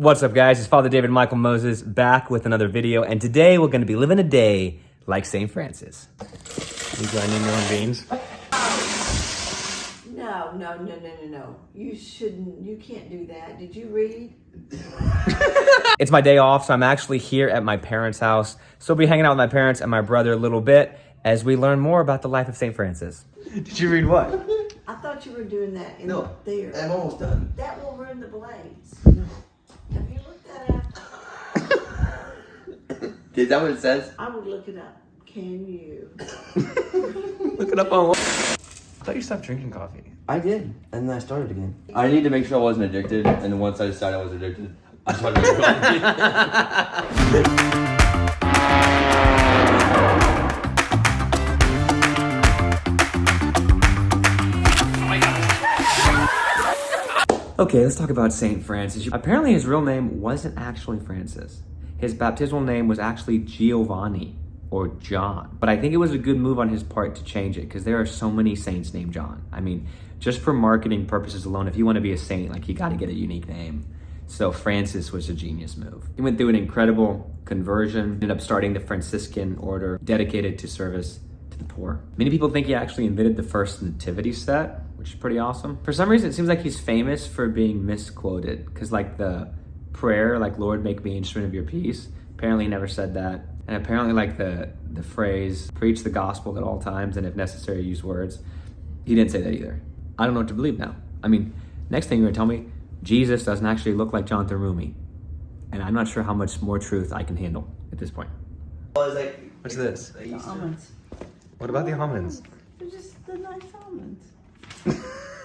What's up, guys? It's Father David Michael Moses back with another video, and today we're going to be living a day like St. Francis. You grinding your own beans? No. You shouldn't. You can't do that. Did you read? It's my day off, so I'm actually here at my parents' house. So I'll be hanging out with my parents and my brother a little bit as we learn more about the life of St. Francis. Did you read what? I thought you were doing that in No, there. I'm almost done. That will ruin the blades. Have you looked that up? Is that what it says? I would look it up. Can you? Look it up on. I thought you stopped drinking coffee. I did, and then I started again. I need to make sure I wasn't addicted, and then once I decided I was addicted, I started drinking coffee. Okay, let's talk about St. Francis. Apparently his real name wasn't actually Francis. His baptismal name was actually Giovanni or John. But I think it was a good move on his part to change it because there are so many saints named John. I mean, just for marketing purposes alone, if you want to be a saint, like you got to get a unique name. So Francis was a genius move. He went through an incredible conversion, ended up starting the Franciscan order dedicated to service to the poor. Many people think he actually invented the first nativity set, which is pretty awesome. For some reason, it seems like he's famous for being misquoted because like the prayer, like Lord, make me an instrument of your peace, apparently he never said that. And apparently like the phrase, preach the gospel at all times and if necessary, use words. He didn't say that either. I don't know what to believe now. I mean, next thing you're gonna tell me, Jesus doesn't actually look like Jonathan Rumi. And I'm not sure how much more truth I can handle at this point. What's this? The almonds. What about the almonds? They're just the nice almonds.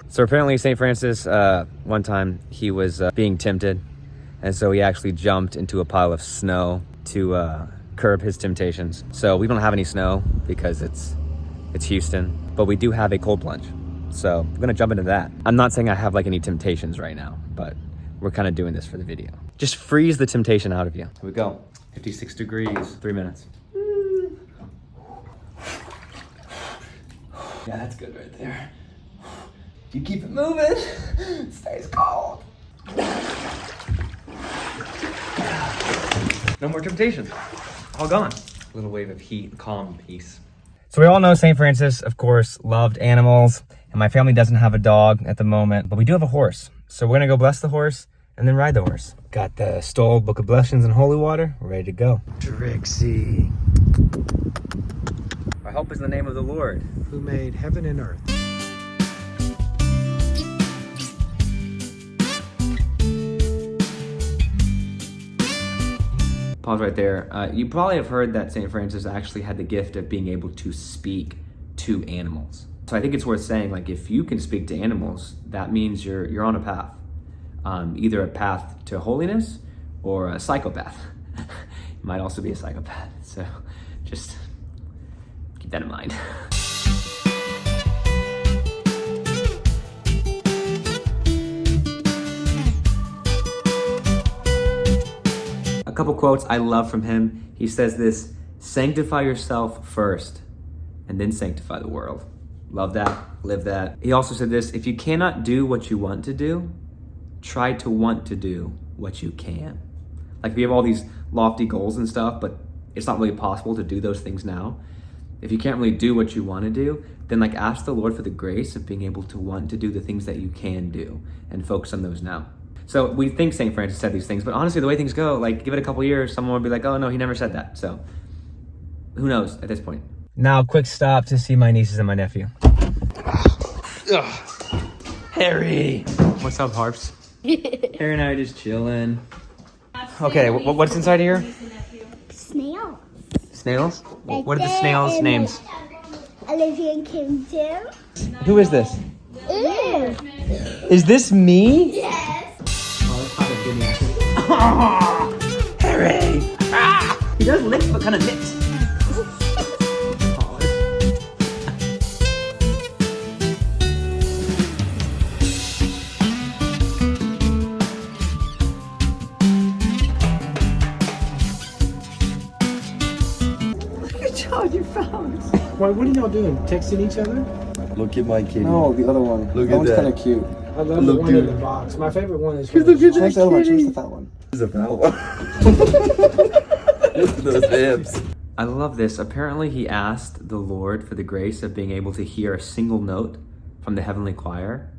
So apparently St. Francis, one time he was being tempted. And so he actually jumped into a pile of snow to curb his temptations. So we don't have any snow because it's Houston, but we do have a cold plunge. So I'm gonna jump into that. I'm not saying I have like any temptations right now, but we're kind of doing this for the video. Just freeze the temptation out of you. Here we go. 56 degrees, 3 minutes. Yeah, that's good right there. You keep it moving, it stays cold. No more temptations. All gone. A little wave of heat, calm, peace. So we all know St. Francis, of course, loved animals. And my family doesn't have a dog at the moment, but we do have a horse. So we're gonna go bless the horse and then ride the horse. Got the Stoll Book of Blessings and Holy Water. We're ready to go. Trixie. Our help is in the name of the Lord, who made heaven and earth. Pause right there. You probably have heard that St. Francis actually had the gift of being able to speak to animals. So I think it's worth saying, like, if you can speak to animals, that means you're on a path. Either a path to holiness or a psychopath. You might also be a psychopath. So just keep that in mind. A couple quotes I love from him. He says this: sanctify yourself first and then sanctify the world. Love that, live that. He also said this: if you cannot do what you want to do, try to want to do what you can. Like we have all these lofty goals and stuff, but it's not really possible to do those things now. If you can't really do what you want to do, then like ask the Lord for the grace of being able to want to do the things that you can do and focus on those now. So we think St. Francis said these things, but honestly, the way things go, like give it a couple years, someone would be like, oh no, he never said that. So who knows at this point. Now, quick stop to see my nieces and my nephew. Harry! What's up, Harps? Harry and I are just chilling. Okay, what's inside here? Snail. Snails? What are the snails' names? Olivia and Kim too. Who is this? Ew. Is this me? Yes. Oh, Harry! Ah! He does lick, but kind of nips. Charge your phones. Why, what are y'all doing? Texting each other? Look at my kitty. No, the other one. Look that at one's that. kind of cute. I love the Look, one in dude. the box. My favorite one is. Look at that Where's the other one? kitty. Where's the fat one? It's a vowel. Those hips. I love this. Apparently, he asked the Lord for the grace of being able to hear a single note from the heavenly choir,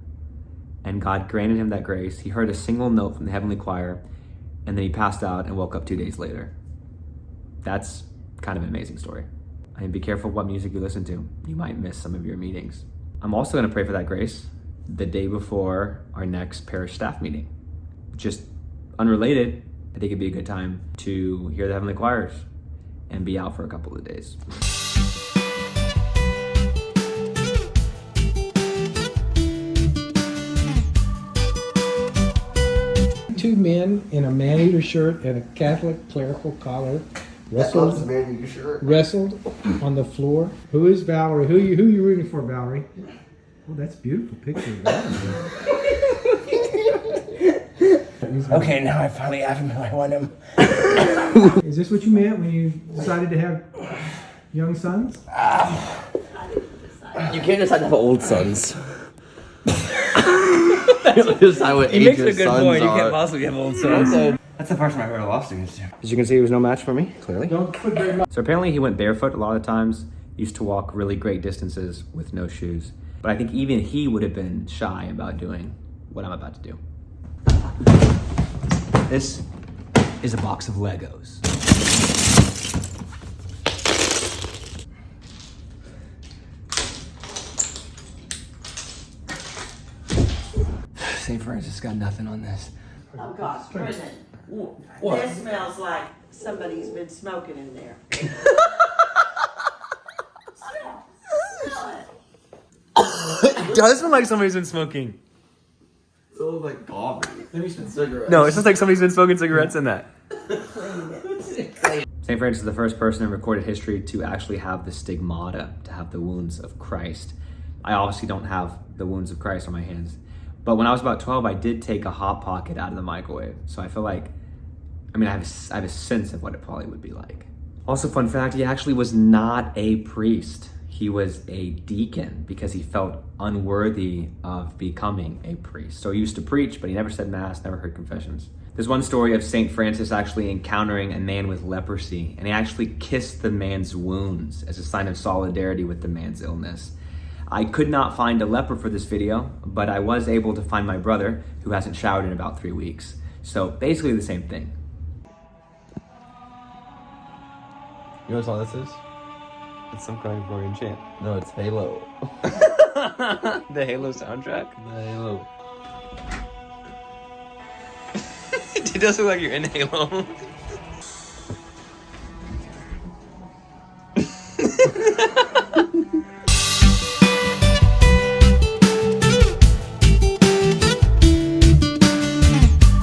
and God granted him that grace. He heard a single note from the heavenly choir, and then he passed out and woke up 2 days later. That's kind of an amazing story. I mean, be careful what music you listen to. You might miss some of your meetings. I'm also going to pray for that grace the day before our next parish staff meeting. Just unrelated, I think it'd be a good time to hear the heavenly choirs and be out for a couple of days. Two men in a man-eater shirt and a Catholic clerical collar wrestled on the floor. Who is Valerie? Who you rooting for, Valerie? Oh, that's a beautiful picture of Valerie. Okay, now I finally have him who I want him. Is this what you meant when you decided to have young sons? You can't decide to have old sons. Decide what He age makes your a good sons point. You are. can't possibly have old sons. That's the first time I heard of lost against you. As you can see, he was no match for me, clearly. Don't put very much. So apparently he went barefoot a lot of times, used to walk really great distances with no shoes. But I think even he would have been shy about doing what I'm about to do. This is a box of Legos. St. Francis got nothing on this. Oh gosh, Brendan. What? This smells like somebody's been smoking in there. Smell it. It does smell like somebody's been smoking. It smells like coffee. Cigarettes. No, it smells like somebody's been smoking cigarettes in that. St. Francis is the first person in recorded history to actually have the stigmata, to have the wounds of Christ. I obviously don't have the wounds of Christ on my hands. But when I was about 12, I did take a Hot Pocket out of the microwave. So I feel like, I have a sense of what it probably would be like. Also, fun fact, he actually was not a priest. He was a deacon because he felt unworthy of becoming a priest. So he used to preach, but he never said mass, never heard confessions. There's one story of St. Francis actually encountering a man with leprosy, and he actually kissed the man's wounds as a sign of solidarity with the man's illness. I could not find a leper for this video, but I was able to find my brother, who hasn't showered in about 3 weeks. So basically the same thing. You know what song this is? It's some kind of Gregorian chant. No, it's Halo. The Halo soundtrack? Halo. It does look like you're in Halo.